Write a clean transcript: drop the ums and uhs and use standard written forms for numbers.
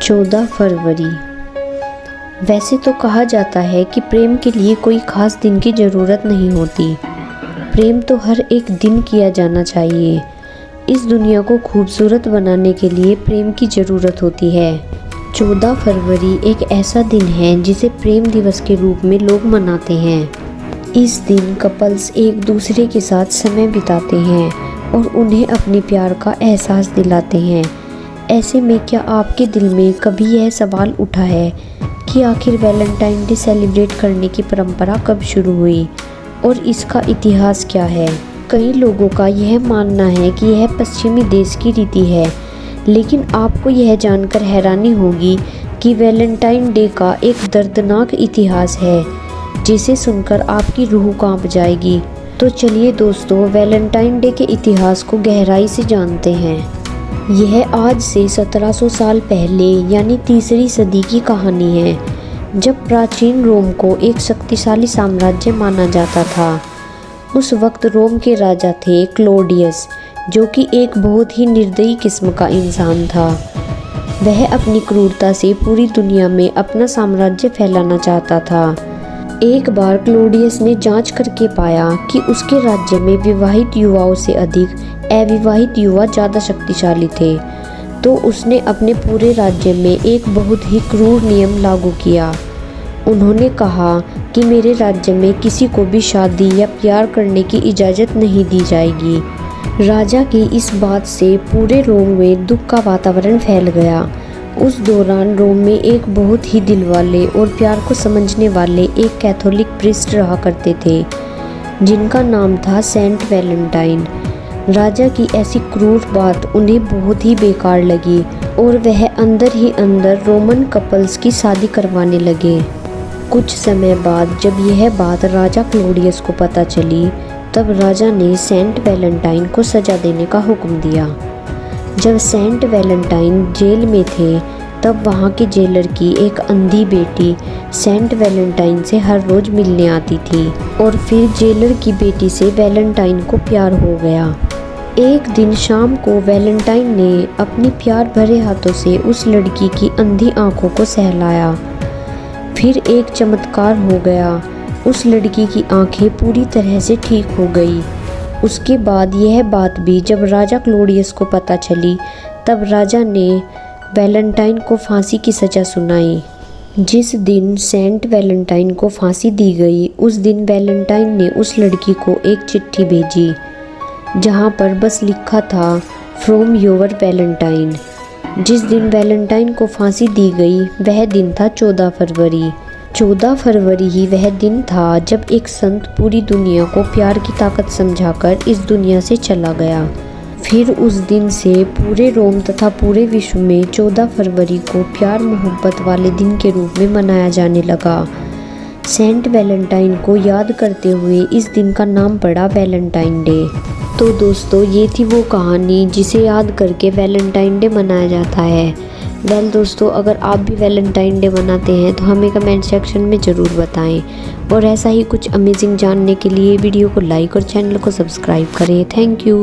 14 फरवरी। वैसे तो कहा जाता है कि प्रेम के लिए कोई ख़ास दिन की ज़रूरत नहीं होती। प्रेम तो हर एक दिन किया जाना चाहिए। इस दुनिया को खूबसूरत बनाने के लिए प्रेम की ज़रूरत होती है। 14 फरवरी एक ऐसा दिन है जिसे प्रेम दिवस के रूप में लोग मनाते हैं। इस दिन कपल्स एक दूसरे के साथ समय बिताते हैं और उन्हें अपने प्यार का एहसास दिलाते हैं। ऐसे में क्या आपके दिल में कभी यह सवाल उठा है कि आखिर वैलेंटाइन डे सेलिब्रेट करने की परंपरा कब शुरू हुई और इसका इतिहास क्या है? कई लोगों का यह मानना है कि यह पश्चिमी देश की रीति है, लेकिन आपको यह जानकर हैरानी होगी कि वैलेंटाइन डे का एक दर्दनाक इतिहास है जिसे सुनकर आपकी रूह कांप जाएगी। तो चलिए दोस्तों, वैलेंटाइन डे के इतिहास को गहराई से जानते हैं। यह आज से 1700 साल पहले यानी तीसरी सदी की कहानी है, जब प्राचीन रोम को एक शक्तिशाली साम्राज्य माना जाता था। उस वक्त रोम के राजा थे क्लोडियस, जो कि एक बहुत ही निर्दयी किस्म का इंसान था। वह अपनी क्रूरता से पूरी दुनिया में अपना साम्राज्य फैलाना चाहता था। एक बार क्लोडियस ने जांच करके पाया कि उसके राज्य में विवाहित युवाओं से अधिक अविवाहित युवा ज़्यादा शक्तिशाली थे, तो उसने अपने पूरे राज्य में एक बहुत ही क्रूर नियम लागू किया। उन्होंने कहा कि मेरे राज्य में किसी को भी शादी या प्यार करने की इजाज़त नहीं दी जाएगी। राजा की इस बात से पूरे रोम में दुख का वातावरण फैल गया। उस दौरान रोम में एक बहुत ही दिलवाले और प्यार को समझने वाले एक कैथोलिक प्रीस्ट रहा करते थे, जिनका नाम था सेंट वैलेंटाइन। राजा की ऐसी क्रूर बात उन्हें बहुत ही बेकार लगी और वह अंदर ही अंदर रोमन कपल्स की शादी करवाने लगे। कुछ समय बाद जब यह बात राजा क्लोडियस को पता चली, तब राजा ने सेंट वैलेंटाइन को सजा देने का हुक्म दिया। जब सेंट वैलेंटाइन जेल में थे, तब वहाँ के जेलर की एक अंधी बेटी सेंट वैलेंटाइन से हर रोज़ मिलने आती थी और फिर जेलर की बेटी से वैलेंटाइन को प्यार हो गया। एक दिन शाम को वैलेंटाइन ने अपनी प्यार भरे हाथों से उस लड़की की अंधी आंखों को सहलाया। फिर एक चमत्कार हो गया, उस लड़की की आंखें पूरी तरह से ठीक हो गई। उसके बाद यह बात भी जब राजा क्लोडियस को पता चली, तब राजा ने वैलेंटाइन को फांसी की सज़ा सुनाई। जिस दिन सेंट वैलेंटाइन को फांसी दी गई, उस दिन वैलेंटाइन ने उस लड़की को एक चिट्ठी भेजी, जहाँ पर बस लिखा था फ्रॉम योर वैलेंटाइन। जिस दिन वैलेंटाइन को फांसी दी गई वह दिन था 14 फरवरी। 14 फरवरी ही वह दिन था जब एक संत पूरी दुनिया को प्यार की ताकत समझाकर इस दुनिया से चला गया। फिर उस दिन से पूरे रोम तथा पूरे विश्व में 14 फरवरी को प्यार मोहब्बत वाले दिन के रूप में मनाया जाने लगा। सेंट वैलेंटाइन को याद करते हुए इस दिन का नाम पड़ा वैलेंटाइन डे। तो दोस्तों, ये थी वो कहानी जिसे याद करके वैलेंटाइन डे मनाया जाता है। दोस्तों, अगर आप भी वैलेंटाइन डे मनाते हैं तो हमें कमेंट सेक्शन में ज़रूर बताएं और ऐसा ही कुछ अमेजिंग जानने के लिए वीडियो को लाइक और चैनल को सब्सक्राइब करें। Thank you.